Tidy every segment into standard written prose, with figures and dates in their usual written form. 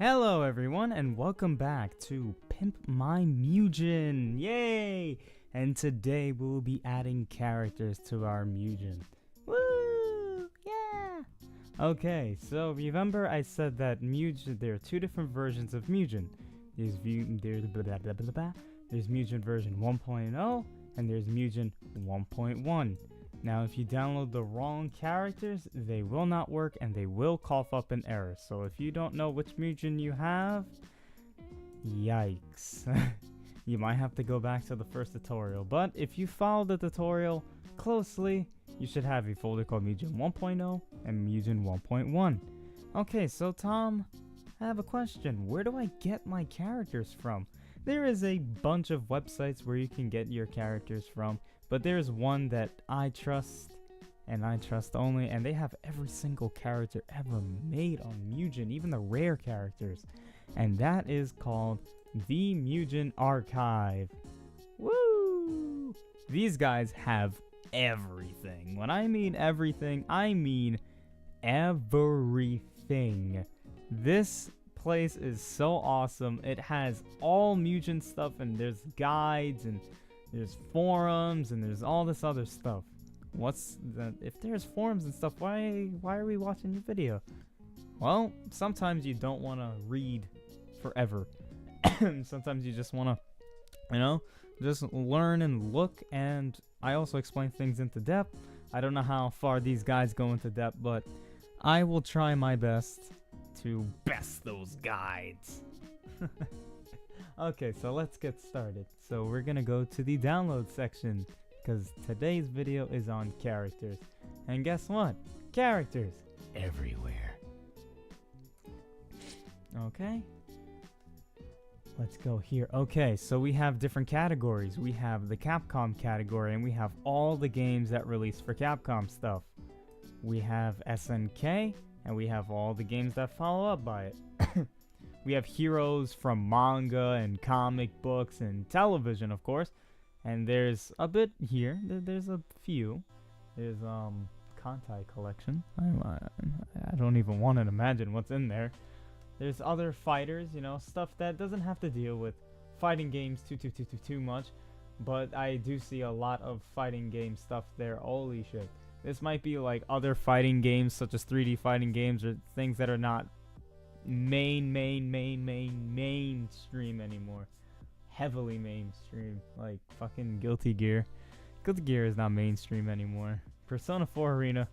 Hello everyone and welcome back to Pimp My M.U.G.E.N. Yay! And today we'll be adding characters to our M.U.G.E.N. Woo! Yeah! Okay, so remember I said that M.U.G.E.N, there are two different versions of M.U.G.E.N. There's M.U.G.E.N version 1.0 and there's M.U.G.E.N 1.1. Now, if you download the wrong characters, they will not work and they will cough up an error. So if you don't know which M.U.G.E.N you have, yikes. You might have to go back to the first tutorial. But if you follow the tutorial closely, you should have a folder called M.U.G.E.N 1.0 and M.U.G.E.N 1.1. Okay, so Tom, I have a question. Where do I get my characters from? There is a bunch of websites where you can get your characters from. But there's one that I trust, and I trust only, and they have every single character ever made on M.U.G.E.N, even the rare characters. And that is called the Mutant Archive. Woo! These guys have everything. When I mean everything, I mean everything. This place is so awesome. It has all M.U.G.E.N stuff, and there's guides, and there's forums, and there's all this other stuff. If there's forums and stuff, why are we watching your video? Well, sometimes you don't want to read forever. Sometimes you just want to, just learn and look, and I also explain things into depth. I don't know how far these guys go into depth, but I will try my best to best those guides. Okay, so let's get started. So we're gonna go to the download section because today's video is on characters. And guess what? Characters everywhere. Okay. Let's go here. Okay, so we have different categories. We have the Capcom category and we have all the games that release for Capcom stuff. We have SNK and we have all the games that follow up by it. We have heroes from manga and comic books and television, of course. And there's a bit here. There's a few. There's Kantai collection. I don't even want to imagine what's in there. There's other fighters, stuff that doesn't have to deal with fighting games too much. But I do see a lot of fighting game stuff there. Holy shit. This might be like other fighting games such as 3D fighting games or things that are not mainstream anymore. Heavily mainstream, like fucking Guilty Gear. Guilty Gear is not mainstream anymore. Persona 4 Arena,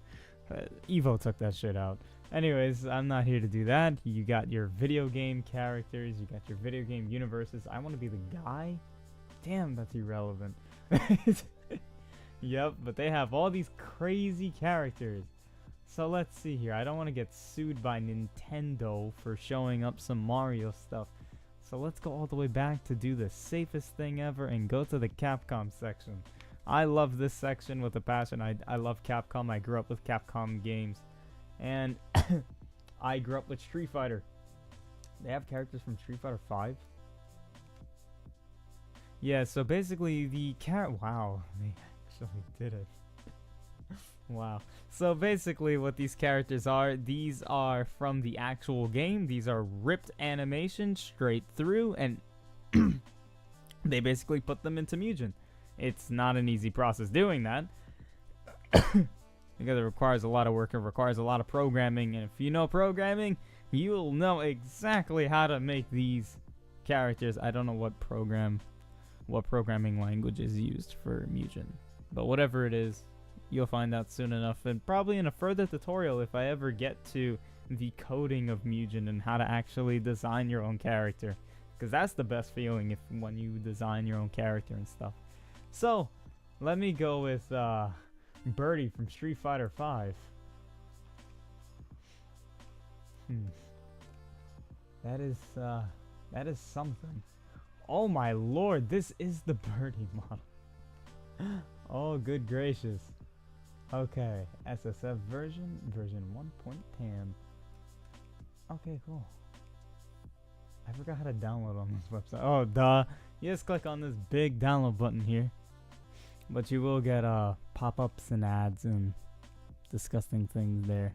Evo took that shit out. Anyways, I'm not here to do that. You got your video game characters, you got your video game universes. I want to be the guy? Damn, that's irrelevant. Yep, but they have all these crazy characters. So let's see here. I don't want to get sued by Nintendo for showing up some Mario stuff. So let's go all the way back to do the safest thing ever and go to the Capcom section. I love this section with a passion. I love Capcom. I grew up with Capcom games. And I grew up with Street Fighter. They have characters from Street Fighter 5. Yeah, so basically wow, they actually did it. Wow. So basically what these characters are, these are from the actual game. These are ripped animation straight through, and they basically put them into M.U.G.E.N. It's not an easy process doing that because it requires a lot of work, it requires a lot of programming, and if you know programming, you'll know exactly how to make these characters. I don't know what programming language is used for M.U.G.E.N, but whatever it is, you'll find out soon enough, and probably in a further tutorial if I ever get to the coding of M.U.G.E.N and how to actually design your own character, because that's the best feeling when you design your own character and stuff. So let me go with Birdie from Street Fighter 5. That is something. Oh my lord, this is the Birdie model. Oh good gracious. Okay, SSF version 1.10. Okay, cool. I forgot how to download on this website. Oh, duh. You just click on this big download button here. But you will get pop-ups and ads and disgusting things there.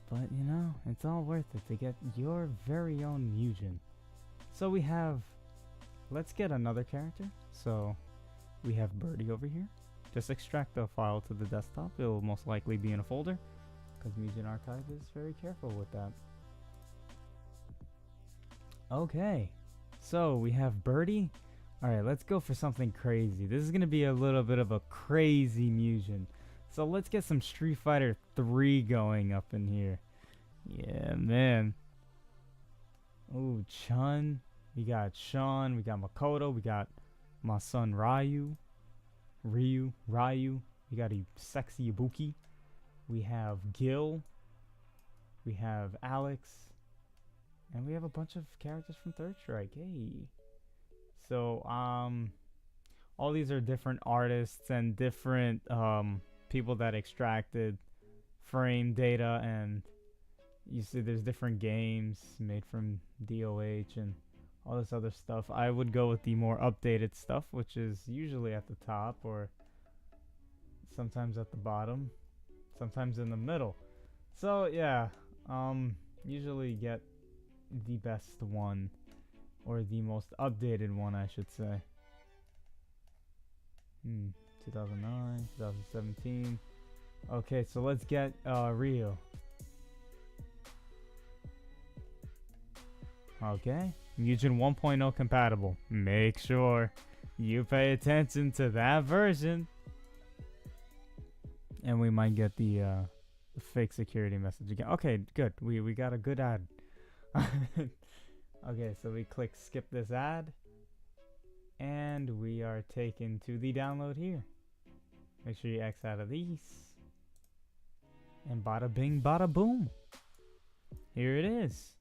But you know, it's all worth it to get your very own Mugen. So we have, let's get another character. So we have Birdie over here. Just extract the file to the desktop. It will most likely be in a folder because Mutant Archive is very careful with that. Okay, so we have Birdie. Alright, let's go for something crazy. This is going to be a little bit of a crazy Mugen. So let's get some Street Fighter 3 going up in here. Yeah, man. Ooh, Chun. We got Sean. We got Makoto. We got my son Ryu. We got a sexy Ibuki. We have Gil. We have Alex. And we have a bunch of characters from Third Strike. Hey. So, all these are different artists and different people that extracted frame data, and you see there's different games made from DOH and all this other stuff. I would go with the more updated stuff, which is usually at the top or sometimes at the bottom, sometimes in the middle. So yeah, usually get the best one, or the most updated one, I should say. 2009, 2017. Okay, so let's get Rio. Okay, M.U.G.E.N 1.0 compatible. Make sure you pay attention to that version. And we might get the fake security message again. Okay, good. We got a good ad. Okay, so we click skip this ad. And we are taken to the download here. Make sure you X out of these. And bada bing, bada boom. Here it is.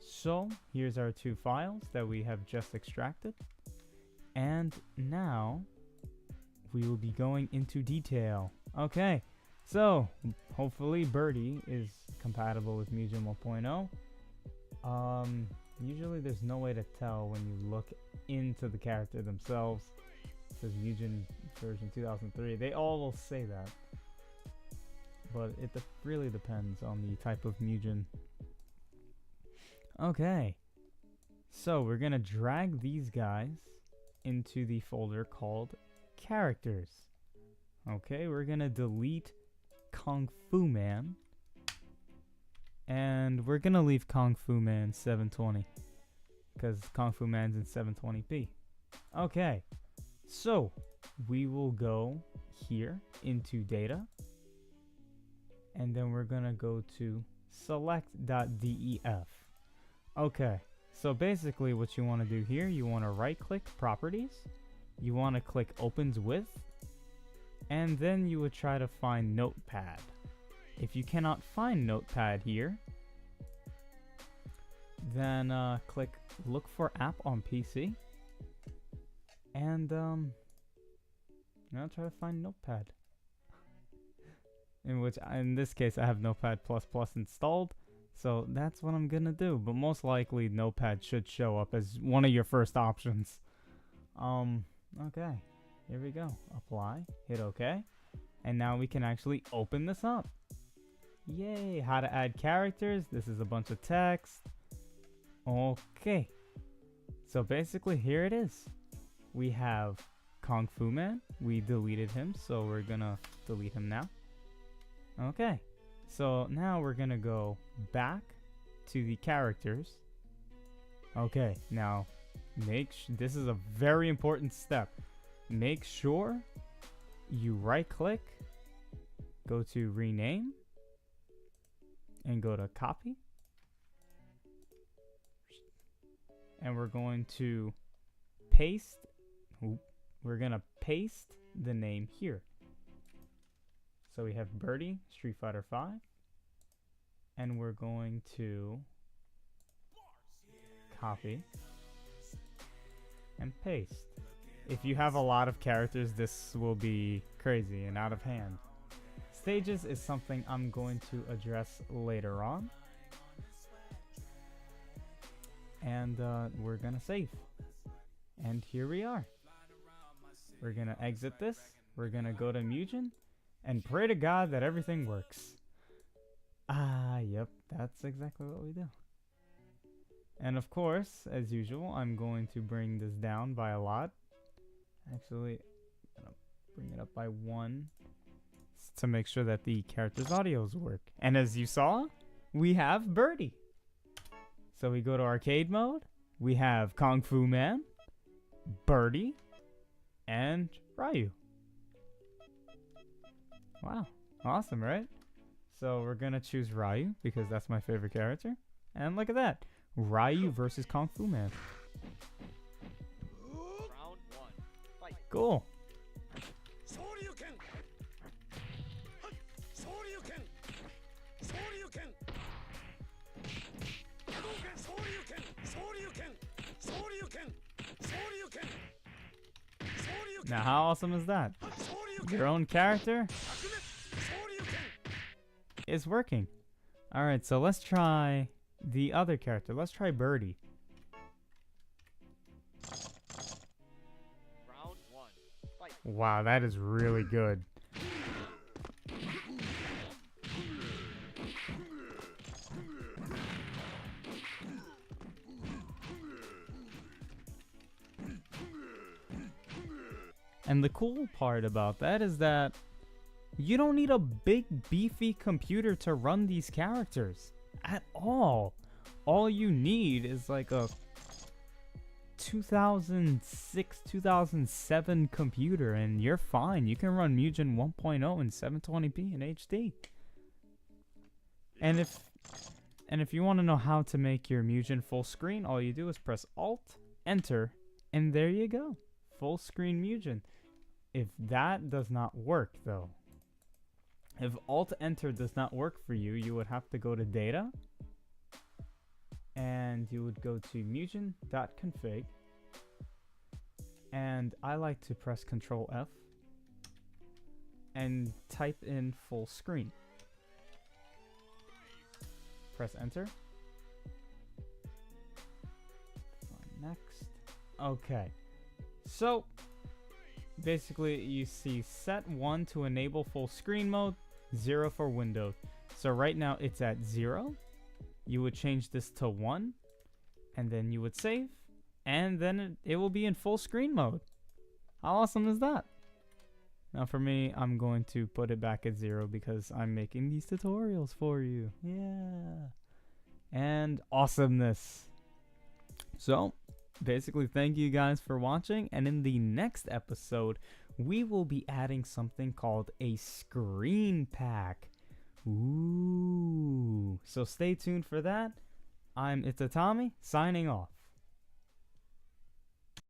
So, here's our two files that we have just extracted. And now, we will be going into detail. Okay, so, hopefully Birdie is compatible with M.U.G.E.N 1.0. Usually there's no way to tell when you look into the character themselves. It says M.U.G.E.N version 2003. They all will say that. But it really depends on the type of M.U.G.E.N. Okay, so we're gonna drag these guys into the folder called characters. Okay, we're gonna delete Kung Fu Man, and we're gonna leave Kung Fu Man 720 because Kung Fu Man's in 720p. Okay, so we will go here into data, and then we're gonna go to select.def. Okay, so basically what you want to do here, you want to right click properties, you want to click opens with, and then you would try to find notepad. If you cannot find notepad here, then click look for app on PC, and now try to find notepad. In this case I have Notepad++ installed. So that's what I'm gonna do, but most likely Notepad should show up as one of your first options. Okay, here we go. Apply, hit OK, and now we can actually open this up. Yay, how to add characters. This is a bunch of text. Okay, so basically here it is. We have Kung Fu Man. We deleted him, so we're gonna delete him now. Okay. So now we're gonna go back to the characters. Okay, now this is a very important step. Make sure you right click, go to rename, and go to copy. And we're going to paste, we're gonna paste the name here. So we have Birdie, Street Fighter 5, and we're going to copy and paste. If you have a lot of characters, this will be crazy and out of hand. Stages is something I'm going to address later on. And we're gonna save. And here we are. We're gonna exit this. We're gonna go to M.U.G.E.N and pray to God that everything works. Ah, yep, that's exactly what we do. And of course, as usual, I'm going to bring this down by a lot. Actually, I'm gonna bring it up by 1 to make sure that the character's audios work. And as you saw, we have Birdie. So we go to arcade mode. We have Kung Fu Man, Birdie, and Ryu. Wow, awesome, right? So we're gonna choose Ryu because that's my favorite character. And look at that, Ryu versus Kung Fu Man. Round 1. Fight. Cool. Now, how awesome is that? Your own character is working. All right, so let's try the other character. Let's try Birdie. Round 1. Fight. Wow, that is really good. And the cool part about that is that you don't need a big beefy computer to run these characters at all. All you need is like a 2006, 2007 computer and you're fine. You can run M.U.G.E.N 1.0 in 720p in HD. And if you want to know how to make your M.U.G.E.N full screen, all you do is press Alt, Enter, and there you go. Full screen M.U.G.E.N. If that does not work though, if Alt Enter does not work for you, you would have to go to Data and you would go to M.U.G.E.N.config, and I like to press Control F and type in full screen. Press Enter. Next. Okay. So basically you see set 1 to enable full screen mode, 0 for Windows. So right now it's at 0. You would change this to 1 and then you would save and then it will be in full screen mode. How awesome is that? Now for me, I'm going to put it back at 0 because I'm making these tutorials for you. Yeah. And awesomeness. So basically, thank you guys for watching, and in the next episode we will be adding something called a screen pack. Ooh, so stay tuned for that. It's Tommy signing off.